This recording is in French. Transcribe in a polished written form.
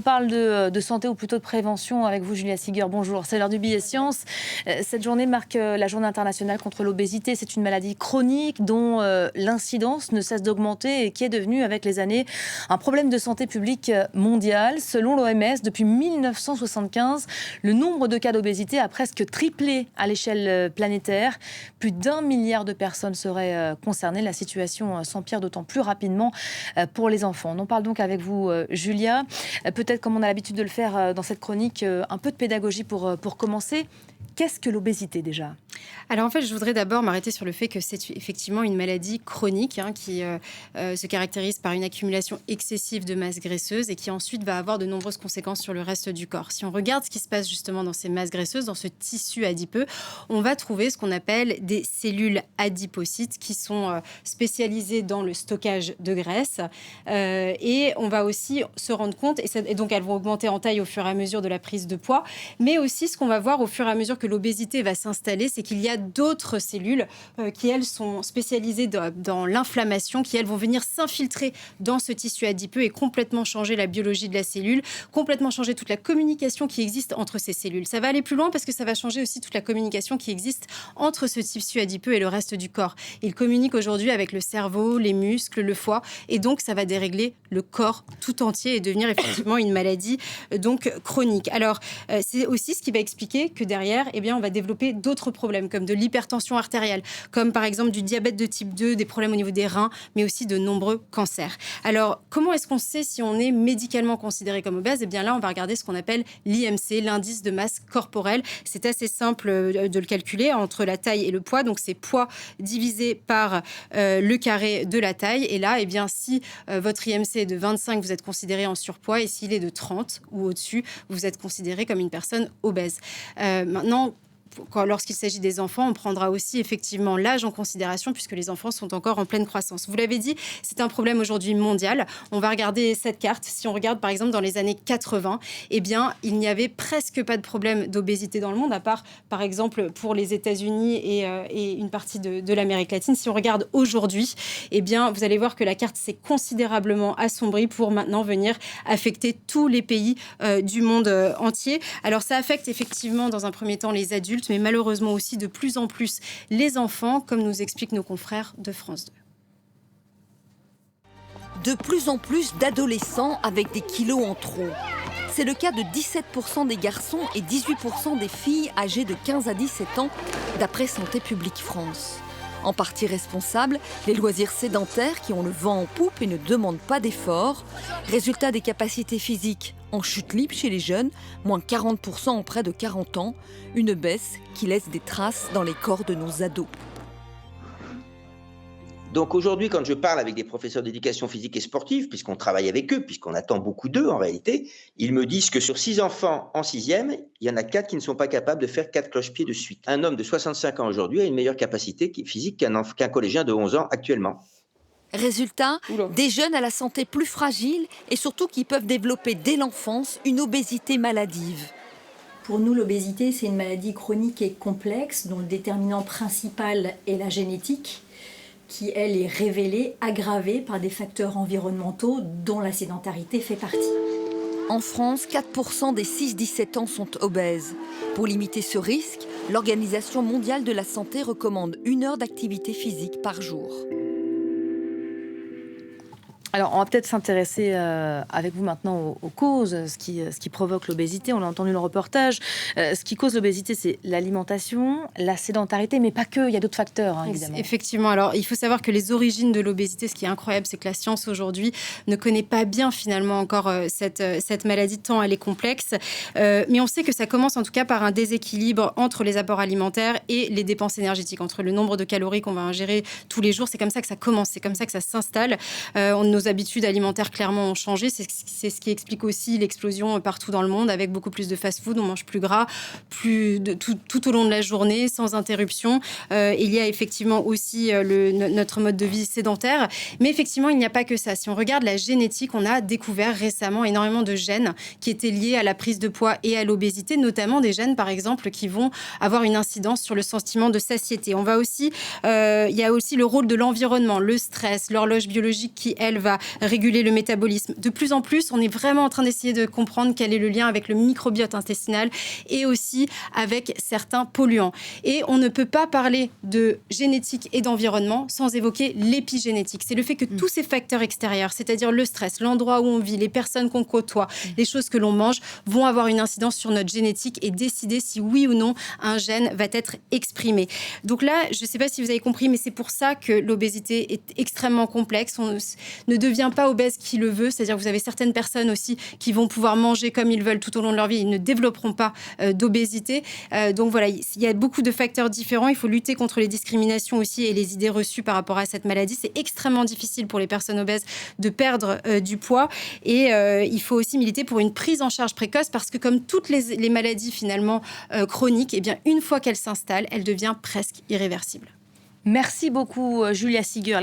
parle de santé ou plutôt de prévention avec vous, Julia Seeger. Bonjour, c'est l'heure du billet science. Cette journée marque la journée internationale contre l'obésité. C'est une maladie chronique dont l'incidence ne cesse d'augmenter et qui est devenue avec les années un problème de santé publique mondial. Selon l'OMS, depuis 1975, le nombre de cas d'obésité a presque triplé à l'échelle planétaire. Plus d'1 milliard de personnes seraient concernées. La situation s'empire d'autant plus rapidement pour les enfants. On en parle donc avec vous, Julia. Peut-être, comme on a l'habitude de le faire dans cette chronique, un peu de pédagogie pour commencer. Qu'est-ce que l'obésité déjà ? Alors en fait, je voudrais d'abord m'arrêter sur le fait que c'est effectivement une maladie chronique qui se caractérise par une accumulation excessive de masse graisseuse et qui ensuite va avoir de nombreuses conséquences sur le reste du corps. Si on regarde ce qui se passe justement dans ces masses graisseuses, dans ce tissu adipeux, on va trouver ce qu'on appelle des cellules adipocytes qui sont spécialisées dans le stockage de graisse. Et on va aussi se rendre compte, et donc elles vont augmenter en taille au fur et à mesure de la prise de poids, mais aussi ce qu'on va voir au fur et à mesure que l'obésité va s'installer, c'est qu'il y a d'autres cellules qui, elles, sont spécialisées dans l'inflammation, qui, elles, vont venir s'infiltrer dans ce tissu adipeux et complètement changer la biologie de la cellule, complètement changer toute la communication qui existe entre ces cellules. Ça va aller plus loin parce que ça va changer aussi toute la communication qui existe entre ce tissu adipeux et le reste du corps. Il communique aujourd'hui avec le cerveau, les muscles, le foie, et donc ça va dérégler le corps tout entier et devenir effectivement une maladie donc chronique. Alors, c'est aussi ce qui va expliquer que derrière, eh bien, on va développer d'autres problèmes, comme de l'hypertension artérielle, comme par exemple du diabète de type 2, des problèmes au niveau des reins, mais aussi de nombreux cancers. Alors, comment est-ce qu'on sait si on est médicalement considéré comme obèse ? Eh bien là, on va regarder ce qu'on appelle l'IMC, l'indice de masse corporelle. C'est assez simple de le calculer entre la taille et le poids. Donc, c'est poids divisé par le carré de la taille. Et là, eh bien, si votre IMC est de 25, vous êtes considéré en surpoids. Et s'il est de 30 ou au-dessus, vous êtes considéré comme une personne obèse. Maintenant, lorsqu'il s'agit des enfants, on prendra aussi effectivement l'âge en considération puisque les enfants sont encore en pleine croissance. Vous l'avez dit, c'est un problème aujourd'hui mondial. On va regarder cette carte. Si on regarde par exemple dans les années 80, eh bien, il n'y avait presque pas de problème d'obésité dans le monde, à part par exemple pour les États-Unis et une partie de l'Amérique latine. Si on regarde aujourd'hui, eh bien, vous allez voir que la carte s'est considérablement assombrie pour maintenant venir affecter tous les pays du monde entier. Alors ça affecte effectivement dans un premier temps les adultes, mais malheureusement aussi de plus en plus les enfants, comme nous expliquent nos confrères de France 2. De plus en plus d'adolescents avec des kilos en trop. C'est le cas de 17% des garçons et 18% des filles âgées de 15 à 17 ans, d'après Santé publique France. En partie responsables, les loisirs sédentaires qui ont le vent en poupe et ne demandent pas d'efforts. Résultat des capacités physiques en chute libre chez les jeunes, moins 40% en près de 40 ans. Une baisse qui laisse des traces dans les corps de nos ados. Donc aujourd'hui, quand je parle avec des professeurs d'éducation physique et sportive, puisqu'on travaille avec eux, puisqu'on attend beaucoup d'eux en réalité, ils me disent que sur 6 enfants en 6e, il y en a 4 qui ne sont pas capables de faire 4 cloche-pieds de suite. Un homme de 65 ans aujourd'hui a une meilleure capacité physique qu'un collégien de 11 ans actuellement. Résultat, des jeunes à la santé plus fragile et surtout qui peuvent développer dès l'enfance une obésité maladive. Pour nous, l'obésité, c'est une maladie chronique et complexe dont le déterminant principal est la génétique, qui, elle, est révélée, aggravée par des facteurs environnementaux dont la sédentarité fait partie. En France, 4% des 6-17 ans sont obèses. Pour limiter ce risque, l'Organisation mondiale de la santé recommande 1 heure d'activité physique par jour. Alors, on va peut-être s'intéresser avec vous maintenant aux causes, ce qui provoque l'obésité. On a entendu le reportage. Ce qui cause l'obésité, c'est l'alimentation, la sédentarité, mais pas que. Il y a d'autres facteurs, évidemment. Effectivement. Alors, il faut savoir que les origines de l'obésité, ce qui est incroyable, c'est que la science aujourd'hui ne connaît pas bien finalement encore cette maladie, tant elle est complexe. Mais on sait que ça commence en tout cas par un déséquilibre entre les apports alimentaires et les dépenses énergétiques, entre le nombre de calories qu'on va ingérer tous les jours. C'est comme ça que ça commence, c'est comme ça que ça s'installe. Nos habitudes alimentaires clairement ont changé. C'est ce qui explique aussi l'explosion partout dans le monde avec beaucoup plus de fast-food. On mange plus gras, tout au long de la journée, sans interruption. Il y a effectivement aussi notre mode de vie sédentaire. Mais effectivement, il n'y a pas que ça. Si on regarde la génétique, on a découvert récemment énormément de gènes qui étaient liés à la prise de poids et à l'obésité, notamment des gènes, par exemple, qui vont avoir une incidence sur le sentiment de satiété. Il y a aussi le rôle de l'environnement, le stress, l'horloge biologique qui, elle, va va réguler le métabolisme. De plus en plus, on est vraiment en train d'essayer de comprendre quel est le lien avec le microbiote intestinal et aussi avec certains polluants. Et on ne peut pas parler de génétique et d'environnement sans évoquer l'épigénétique. C'est le fait que tous ces facteurs extérieurs, c'est-à-dire le stress, l'endroit où on vit, les personnes qu'on côtoie, les choses que l'on mange, vont avoir une incidence sur notre génétique et décider si oui ou non un gène va être exprimé. Donc là, je ne sais pas si vous avez compris, mais c'est pour ça que l'obésité est extrêmement complexe. On ne devient pas obèse qui le veut, c'est-à-dire que vous avez certaines personnes aussi qui vont pouvoir manger comme ils veulent tout au long de leur vie, ils ne développeront pas d'obésité. Donc voilà, il y a beaucoup de facteurs différents. Il faut lutter contre les discriminations aussi et les idées reçues par rapport à cette maladie. C'est extrêmement difficile pour les personnes obèses de perdre du poids et il faut aussi militer pour une prise en charge précoce parce que comme toutes les maladies finalement chroniques, eh bien, une fois qu'elles s'installent, elle devient presque irréversible. Merci beaucoup, Julia Siger.